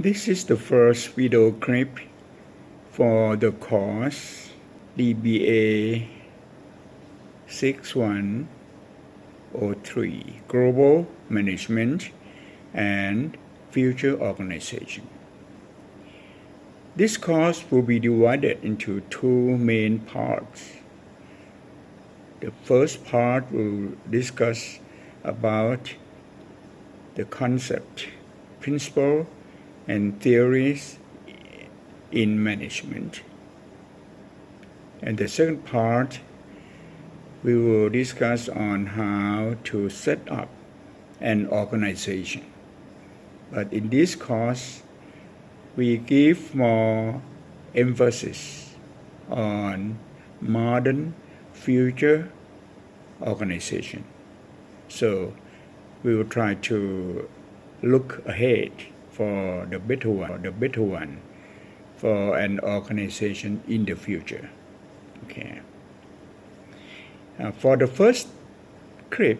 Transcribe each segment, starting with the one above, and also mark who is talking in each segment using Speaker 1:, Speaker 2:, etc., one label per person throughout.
Speaker 1: This is the first video clip for the course DBA 6103 Global Management and Future Organization. This course will be divided into two main parts. The first part will discuss about the concept, principle, and theories in management. And the second part, we will discuss on how to set up an organization. But in this course, we give more emphasis on modern future organization. So we will try to look ahead for the better one for an organization in the future. Okay. For the first clip,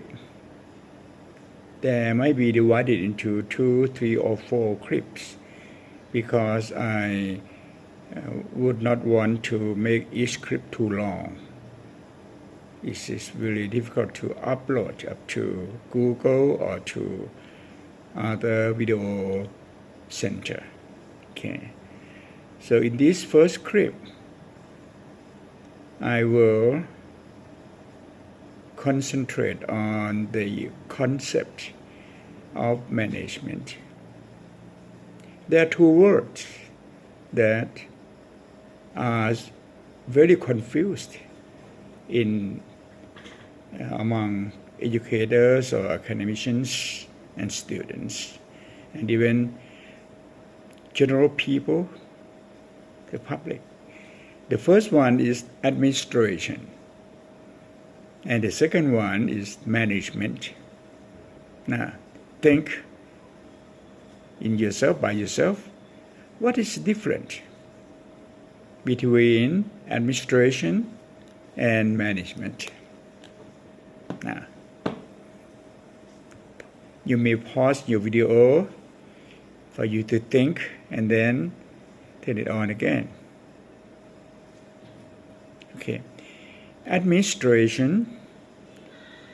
Speaker 1: there might be divided into 2, 3, or 4 clips because I would not want to make each clip too long. It is really difficult to upload up to Google or to other video center. Okay. So in this first clip, I will concentrate on the concept of management. There are two words that are very confused among educators or academicians and students, and even general people, the public. The first one is administration, and the second one is management. Now, think in yourself, by yourself, what is different between administration and management? Now, you may pause your video for you to think and then turn it on again. Okay. Administration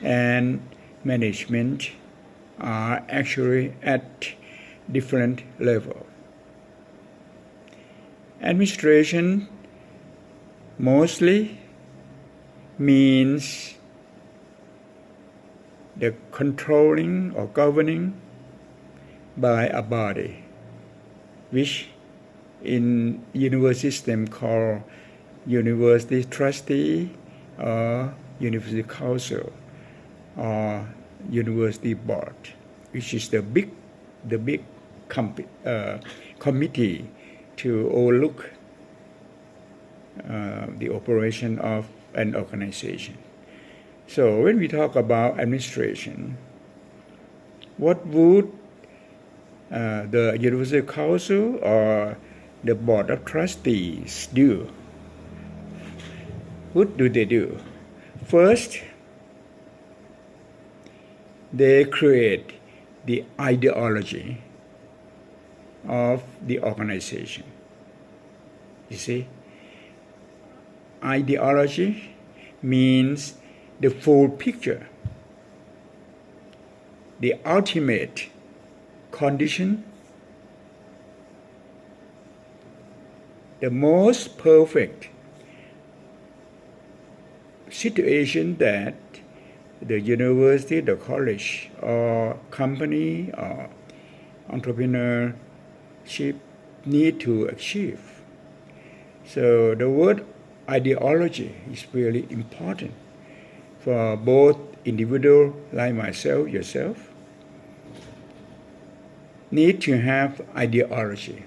Speaker 1: and management are actually at different levels. Administration mostly means the controlling or governing by a body, which in university system called university trustee or university council or university board, which is the big committee to overlook the operation of an organization. So when we talk about administration, what would the university council or the board of trustees do? What do they do? First, they create the ideology of the organization. You see, ideology means the full picture, the ultimate condition, the most perfect situation that the university, the college, or company, or entrepreneurship need to achieve. So the word ideology is really important for both individual like myself, yourself, need to have ideology.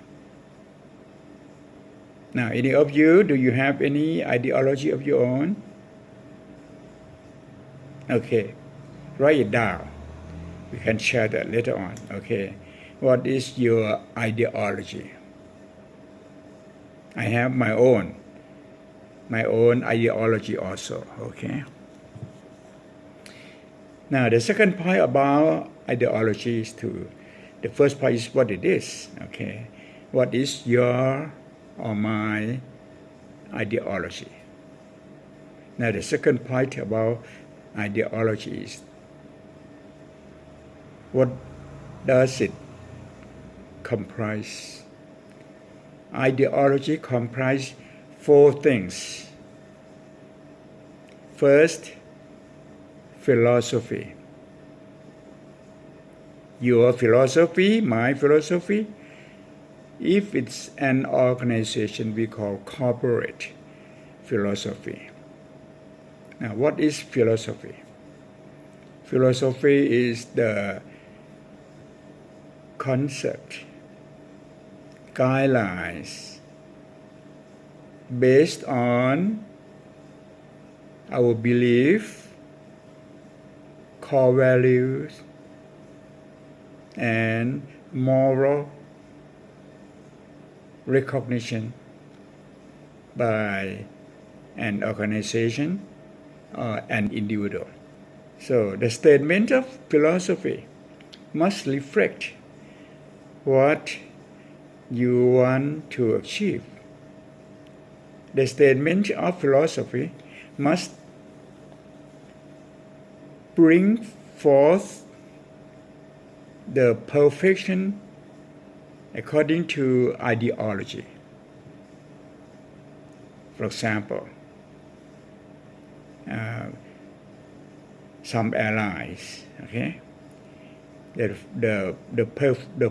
Speaker 1: Now, any of you, do you have any ideology of your own? Okay, write it down. We can share that later on. Okay, what is your ideology? I have my own ideology also. Okay. Now, the second point about ideology is to The first part is what it is. Okay, what is your or my ideology? Now the second point about ideology is what does it comprise? Ideology comprises four things. First, philosophy. Your philosophy, my philosophy. If it's an organization, we call corporate philosophy. Now, what is philosophy? Philosophy is the concept, guidelines based on our belief, core values, and moral recognition by an organization or an individual. So the statement of philosophy must reflect what you want to achieve. The statement of philosophy must bring forth the perfection according to ideology. For example, some airlines, okay, the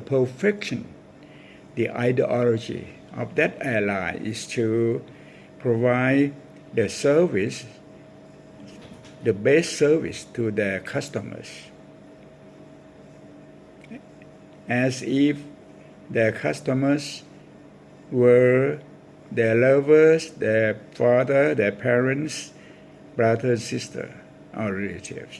Speaker 1: perfection, the ideology of that airline is to provide the service, the best service to their customers, as if their customers were their lovers, their father, their parents, brother, sister, or relatives.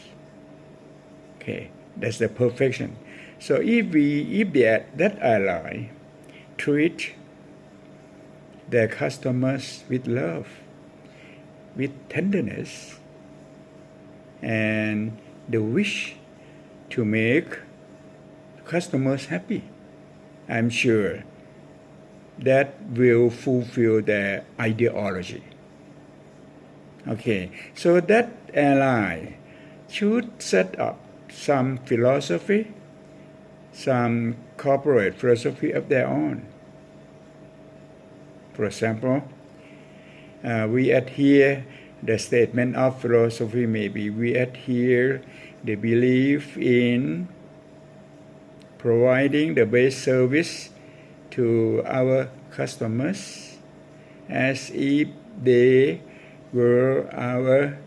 Speaker 1: Okay, that's the perfection. So if that airline treat their customers with love, with tenderness, and the wish to make customers happy, I'm sure that will fulfill their ideology. Okay, so that airline should set up some philosophy, some corporate philosophy of their own. For example, we adhere the statement of philosophy, maybe we adhere the belief in providing the best service to our customers as if they were our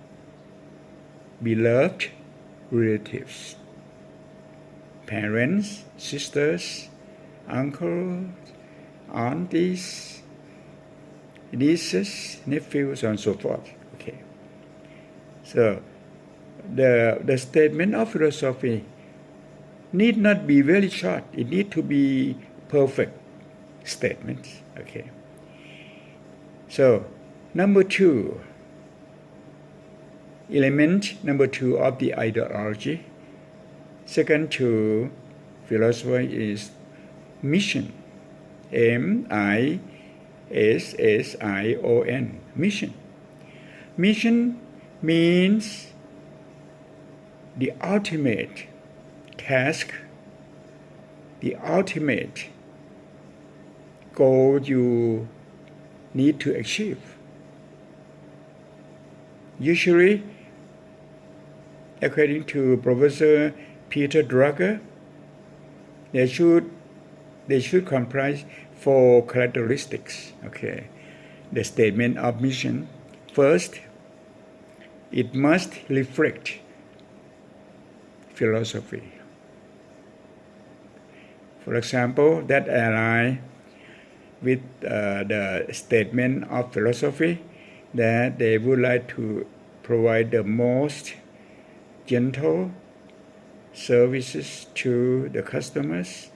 Speaker 1: beloved relatives, parents, sisters, uncles, aunties, nieces, nephews, and so forth. Okay. So the statement of philosophy need not be very short. It need to be perfect statements. Okay. So number two, element number two of the ideology, second to philosophy is mission. MISSION. Mission. Mission means the ultimate task, the ultimate goal you need to achieve. Usually, according to Professor Peter Drucker, they should comprise four characteristics. Okay, the statement of mission. First, it must reflect philosophy. For example, that airline with the statement of philosophy that they would like to provide the most gentle services to the customers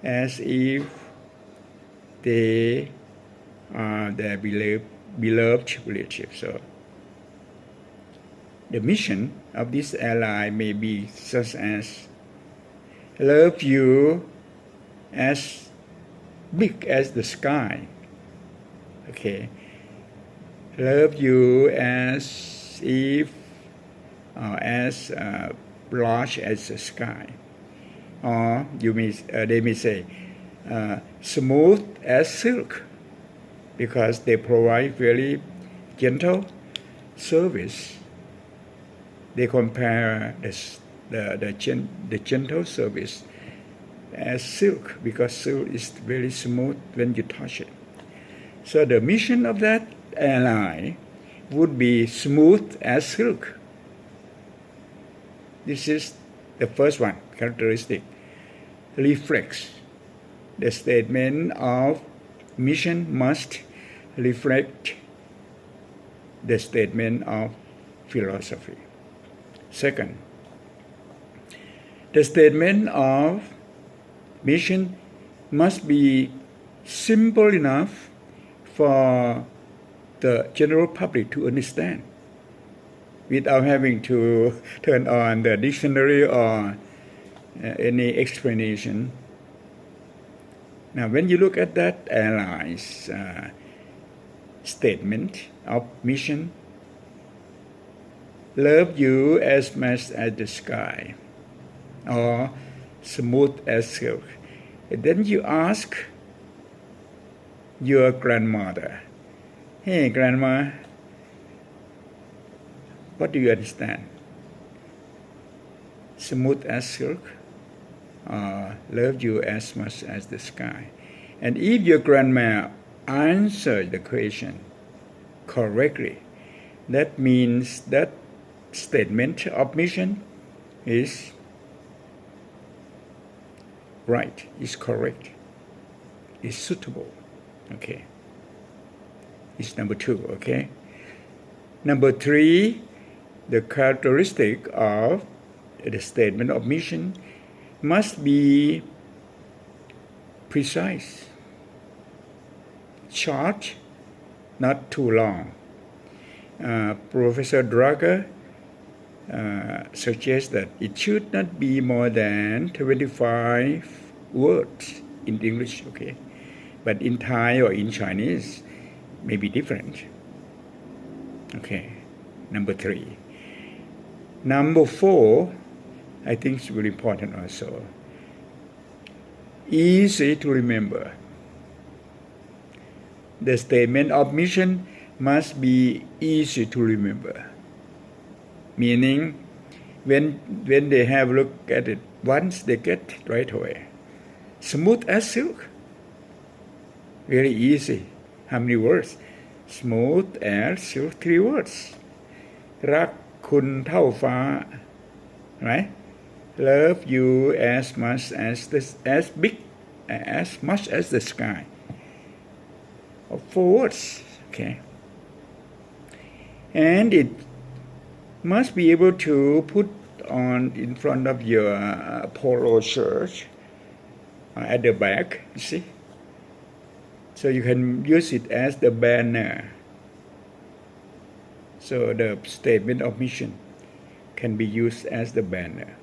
Speaker 1: as if they are their beloved relatives. So the mission of this airline may be such as love you as big as the sky. Okay. Love you as if as large as the sky. Or they may say smooth as silk, because they provide very gentle service. They compare the gentle service as silk, because silk is very smooth when you touch it. So the mission of that airline would be smooth as silk. This is the first one, characteristic. Reflects. The statement of mission must reflect the statement of philosophy. Second, the statement of mission must be simple enough for the general public to understand, without having to turn on the dictionary or any explanation. Now, when you look at that airline's statement of mission, love you as much as the sky, or smooth as silk, and then you ask your grandmother, hey grandma, what do you understand? Smooth as silk, love you as much as the sky. And if your grandma answered the question correctly, that means that statement of mission is right, is correct, is suitable. Okay. It's number 2, okay? Number 3, the characteristic of the statement of mission must be precise, short, not too long. Professor Drucker suggests that it should not be more than 25 words in English, okay? But in Thai or in Chinese, may be different. Okay, number 3. Number 4, I think it's very important also. Easy to remember. The statement of mission must be easy to remember. Meaning, when they have looked at it once, they get it right away. Smooth as silk. Very easy. How many words? Smooth as silk, 3 words. รักคุณเท่าฟ้า right? Love you as much as the sky. 4 words. Okay. And it must be able to put on in front of your polo shirt at the back, you see? So you can use it as the banner. So the statement of mission can be used as the banner.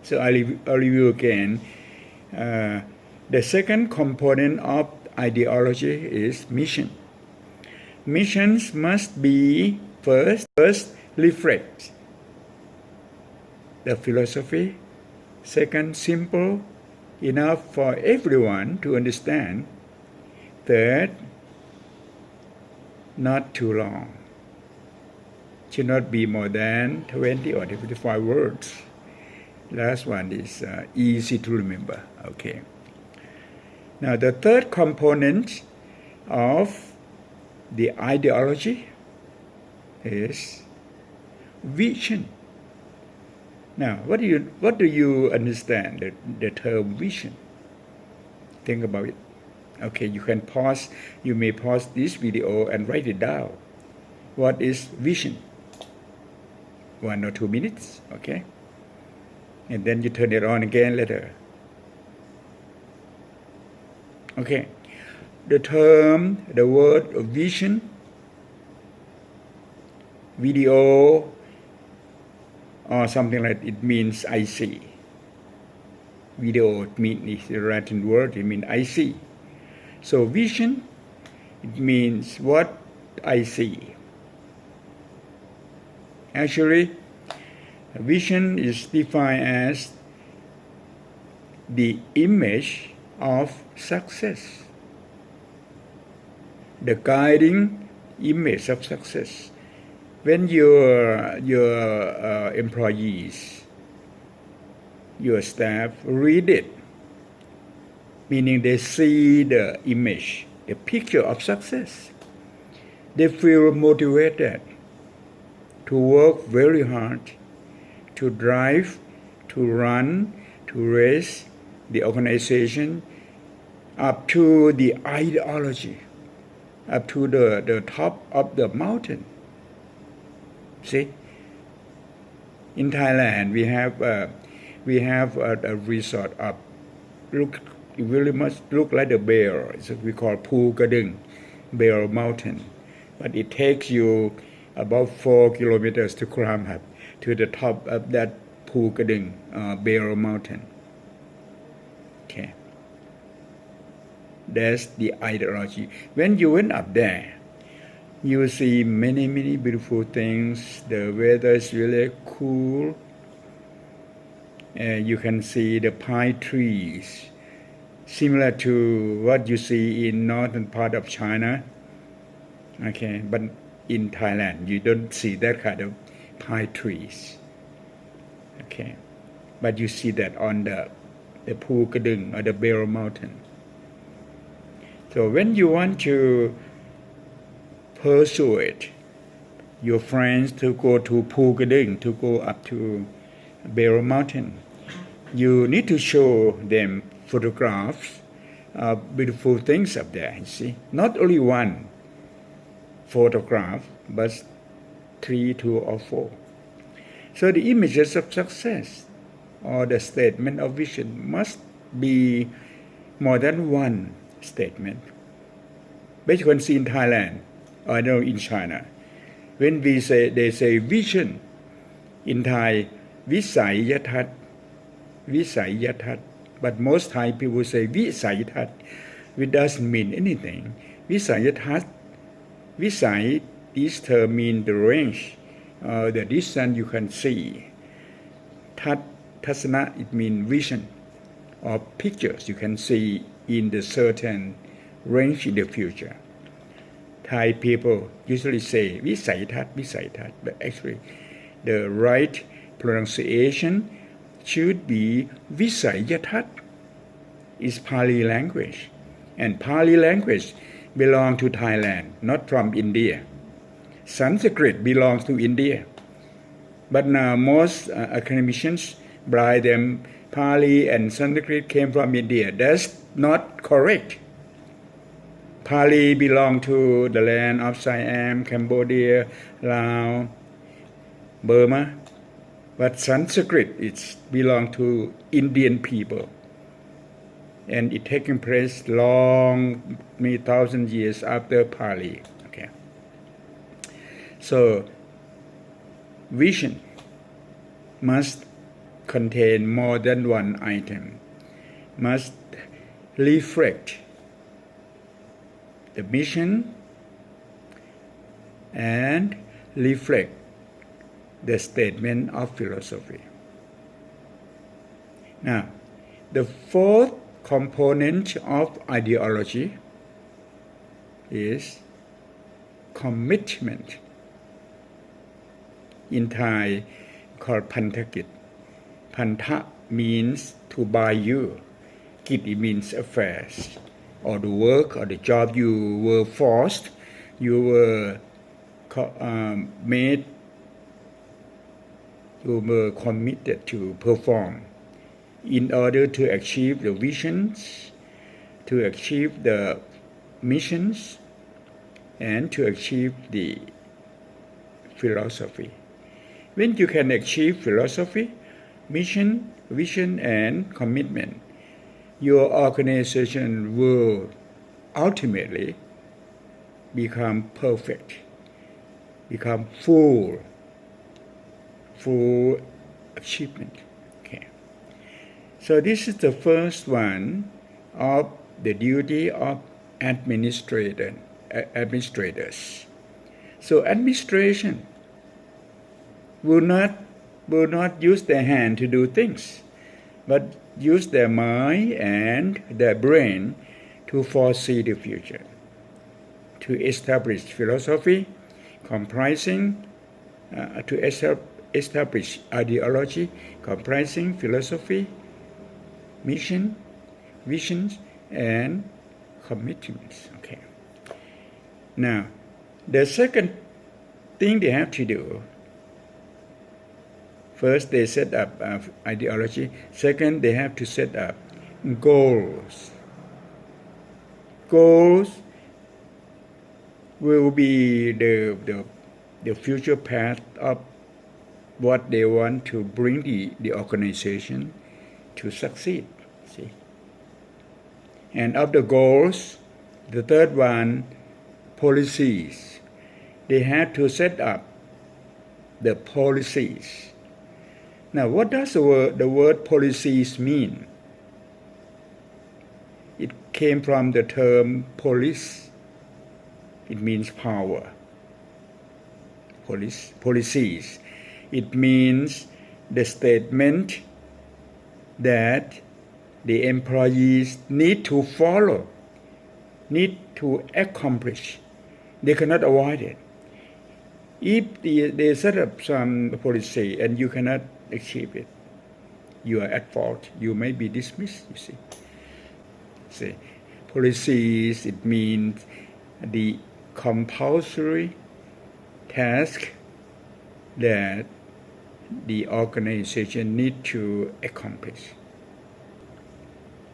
Speaker 1: So I'll review again. The second component of ideology is mission. Missions must be first reflect the philosophy. Second, simple enough for everyone to understand. Third, not too long. Should not be more than 20 or 25 words. Last one is easy to remember. Okay. Now the third component of the ideology is vision. Now, what do you understand the term vision? Think about it. Okay, you may pause this video and write it down. What is vision? 1 or 2 minutes, okay? And then you turn it on again later. Okay. The word vision, video, or something like it means I see. Video means the Latin word, it means I see. So vision, it means what I see. Actually, vision is defined as the image of success, the guiding image of success. When your employees, your staff read it, meaning they see the image, the picture of success, they feel motivated to work very hard, to drive, to run, to raise the organization up to the ideology, up to the top of the mountain. See, in Thailand we have a resort up. Look, it really must look like the bear. It's what we call Phu Kadung, Bear Mountain, but it takes you about 4 kilometers to climb up to the top of that Phu Kadung, Bear Mountain. Okay, that's the ideology. When you went up there, you see many beautiful things. The weather is really cool. You can see the pine trees, similar to what you see in northern part of China. Okay, but in Thailand you don't see that kind of pine trees. Okay, but you see that on the Phu Kadung or the Bear Mountain. So when you want to persuade your friends to go to Phu Kadung, to go up to Bear Mountain, you need to show them photographs of beautiful things up there. You see, not only one photograph, but 3, 2, or 4. So the images of success or the statement of vision must be more than one statement. But you can see in Thailand, or no, in China, when they say vision, in Thai, Visayathat, but most Thai people say Visayathat, which doesn't mean anything. Visayathat, Visay, this term means the range, the distance you can see. Tat, Tasana, it means vision, or pictures you can see in the certain range in the future. Thai people usually say Visayathat, but actually the right pronunciation should be Visayathat. Is Pali language, and Pali language belongs to Thailand, not from India. Sanskrit belongs to India, but now most academicians blind them Pali and Sanskrit came from India. That's not correct. Pali belongs to the land of Siam, Cambodia, Laos, Burma, but Sanskrit belongs to Indian people, and it taking place long, many thousand years after Pali. Okay, so vision must contain more than one item, must reflect the mission and reflect the statement of philosophy. Now, the fourth component of ideology is commitment. In Thai, called Panthakit. Pantha means to buy you. Kit means affairs, or the work or the job you were forced, you were made, you were committed to perform in order to achieve the visions, to achieve the missions, and to achieve the philosophy. When you can achieve philosophy, mission, vision, and commitment, your organization will ultimately become perfect, become full achievement. Okay. So this is the first one of the duty of administrators. So administration will not use their hand to do things, but use their mind and their brain to foresee the future, to establish philosophy comprising, to establish ideology comprising philosophy, mission, visions, and commitments. Okay. Now, the second thing they have to do, first they set up ideology. Second, they have to set up goals. Goals will be the future path of what they want to bring the organization to succeed. See? And of the goals, the third one, policies. They have to set up the policies. Now, what does the word policies mean? It came from the term police. It means power. Policies. It means the statement that the employees need to follow, need to accomplish. They cannot avoid it. If they set up some policy and you cannot achieve it, you are at fault. You may be dismissed, you see. Policies, it means the compulsory task that the organization need to accomplish.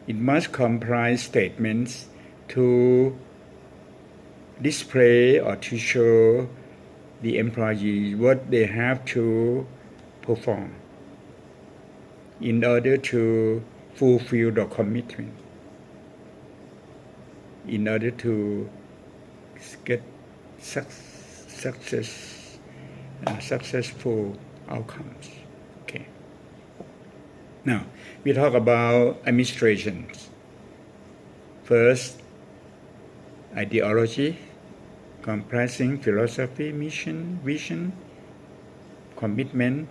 Speaker 1: It must comprise statements to display or to show the employees what they have to perform in order to fulfill the commitment, in order to get successful outcomes. Okay. Now, we talk about administrations. First, ideology, comprising philosophy, mission, vision, commitment.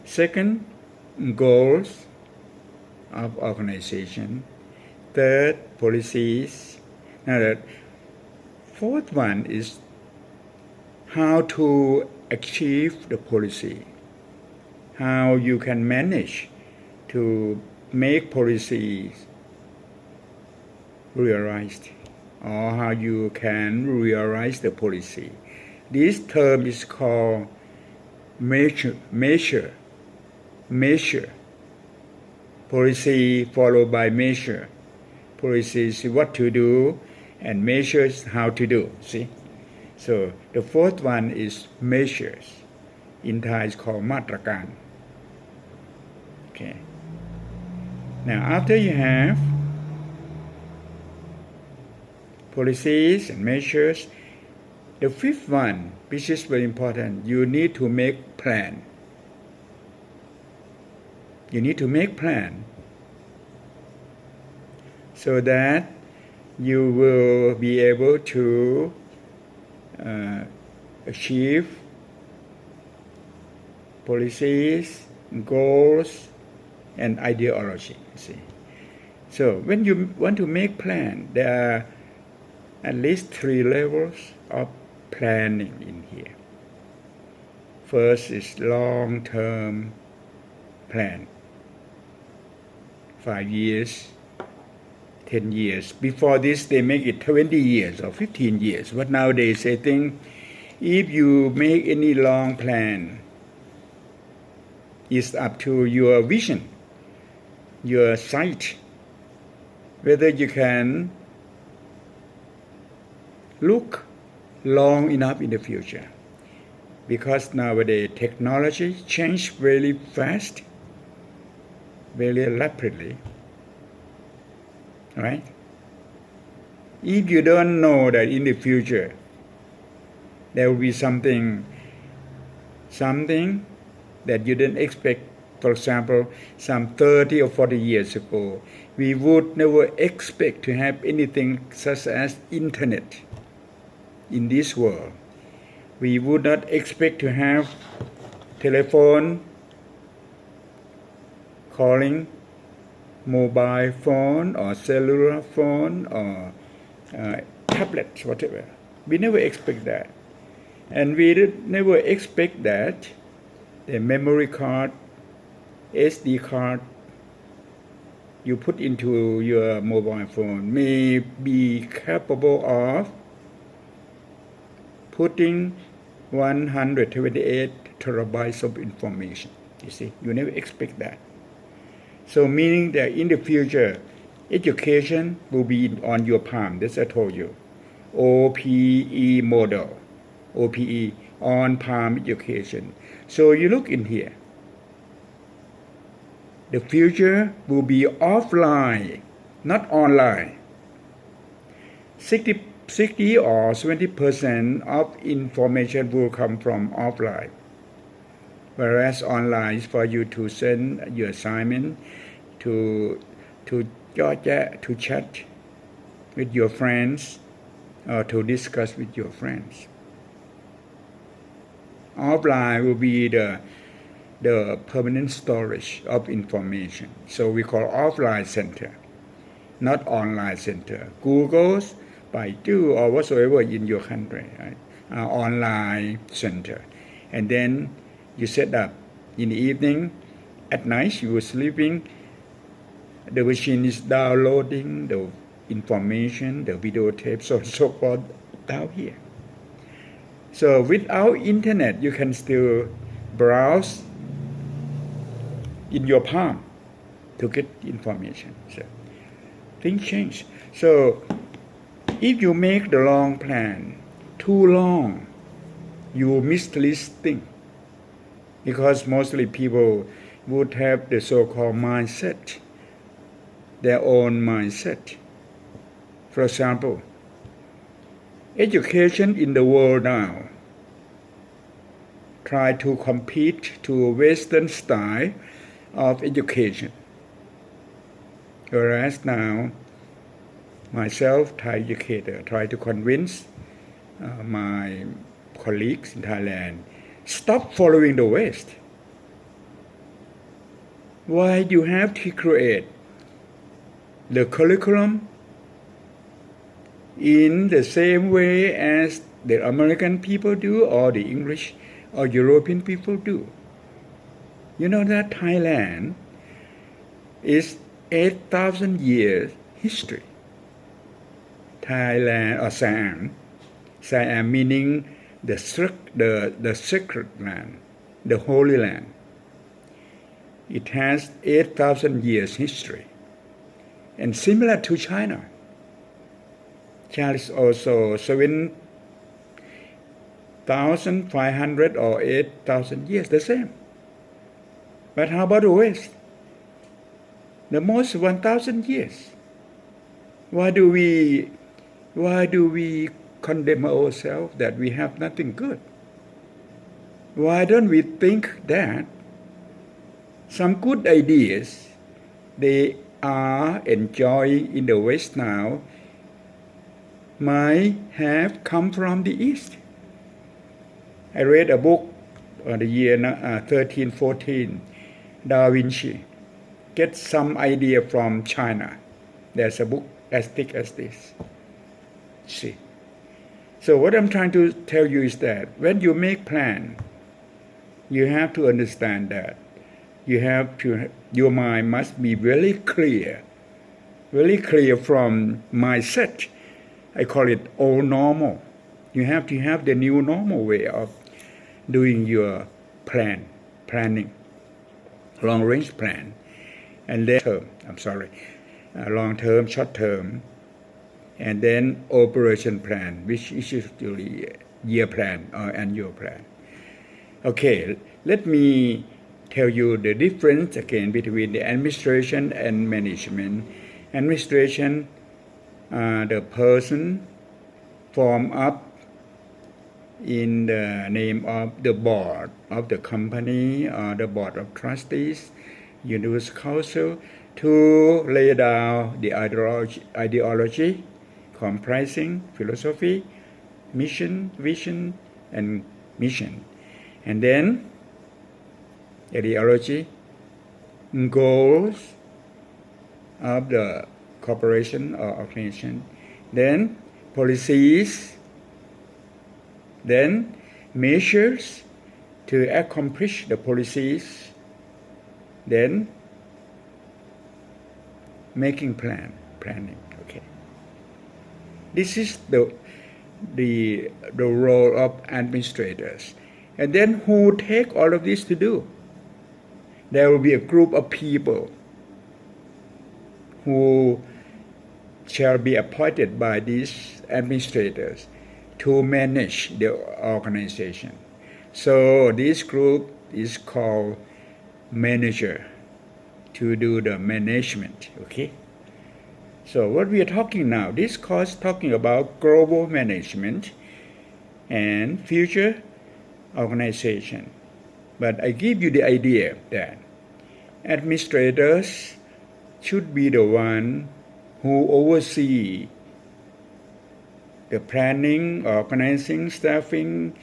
Speaker 1: Second, goals of organization. Third, policies. Now, the fourth one is how to achieve the policy, how you can manage to make policies realized, or how you can realize the policy. This term is called measure. Policy followed by measure. Policy is what to do, and measures how to do. See? So the fourth one is measures. In Thai it's called มาตรการ. Okay. Now after you have policies and measures, the fifth one, which is very important, you need to make plan. You need to make plan so that you will be able to achieve policies, goals, and ideology. See? So when you want to make plan, there are at least 3 levels of planning in here. First is long-term plan, 5 years, 10 years. Before this, they make it 20 years or 15 years. But nowadays, I think if you make any long plan, it's up to your vision, your sight, whether you can look long enough in the future. Because nowadays, technology changes very fast, very rapidly. Right? If you don't know that in the future there will be something that you didn't expect For example, some 30 or 40 years ago, we would never expect to have anything such as internet in this world. We would not expect to have telephone, calling, mobile phone or cellular phone or tablets, whatever. We never expect that. And we never expect that the memory card, SD card you put into your mobile phone may be capable of putting 128 terabytes of information. You see, you never expect that. So meaning that in the future, education will be on your palm. That's I told you. OPE model. OPE, on palm education. So you look in here. The future will be offline, not online. 60 or 70% of information will come from offline. Whereas online is for you to send your assignment, to chat with your friends, or to discuss with your friends. Offline will be the permanent storage of information. So we call offline center, not online center. Google's, Baidu, or whatsoever in your country, right? Online center. And then you set up in the evening, at night you were sleeping, the machine is downloading the information, the videotape, so on and so forth down here. So without internet, you can still browse in your palm to get information. So things change. So if you make the long plan too long, you will miss this thing. Because mostly people would have the so-called mindset, their own mindset. For example, education in the world now try to compete to a Western style of education. Whereas now, myself, Thai educator, try to convince my colleagues in Thailand, stop following the West. Why do you have to create the curriculum in the same way as the American people do, or the English or European people do? You know that Thailand is 8,000 years history. Thailand, or Siam meaning the sacred land, the holy land. It has 8,000 years history. And similar to China. China is also 7,500 or 8,000 years, the same. But how about the West? The most 1,000 years. Why do we condemn ourselves that we have nothing good? Why don't we think that some good ideas they are enjoying in the West now might have come from the East? I read a book on the year 1314, Da Vinci. Get some idea from China. There's a book as thick as this. See. So what I'm trying to tell you is that when you make plan, you have to understand that your mind must be very clear from mindset. I call it old normal. You have to have the new normal way of doing your planning, long range plan, and then long term, short term, and then operation plan, which is usually year plan or annual plan. Okay, let me tell you the difference again between the administration and management. Administration, the person form up in the name of the board of the company or the board of trustees, Universal Council, to lay down the ideology comprising philosophy, mission, vision, and mission. And then ideology, goals of the corporation or organization, then policies, then measures to accomplish the policies, then making planning. Okay, this is the role of administrators. And then who take all of this to do? There will be a group of people who shall be appointed by these administrators to manage the organization. So this group is called manager, to do the management. Okay. So what we are talking now, this course talking about global management and future organization. But I give you the idea that administrators should be the one who oversee the planning, organizing, staffing,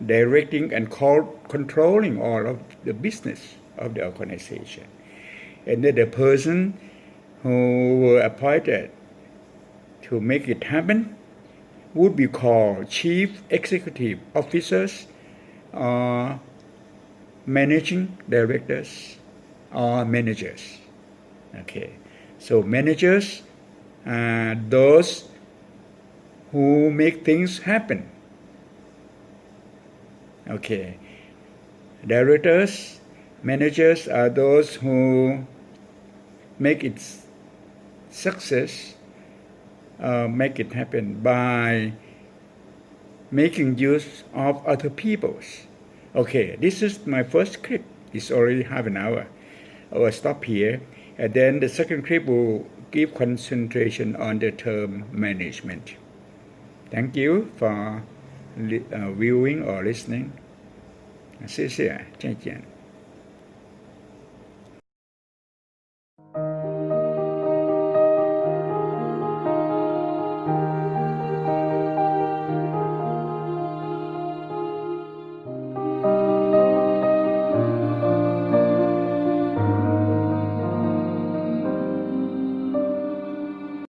Speaker 1: directing, and controlling all of the business of the organization. And then the person who were appointed to make it happen would be called chief executive officers or managing directors or managers. Okay, so managers are those who make things happen. Okay, directors, managers are those who make it success, make it happen by making use of other people's. Okay, this is my first clip. It's already half an hour. I will stop here, and then the second clip will give concentration on the term management. Thank you for viewing or listening. 谢谢，再见。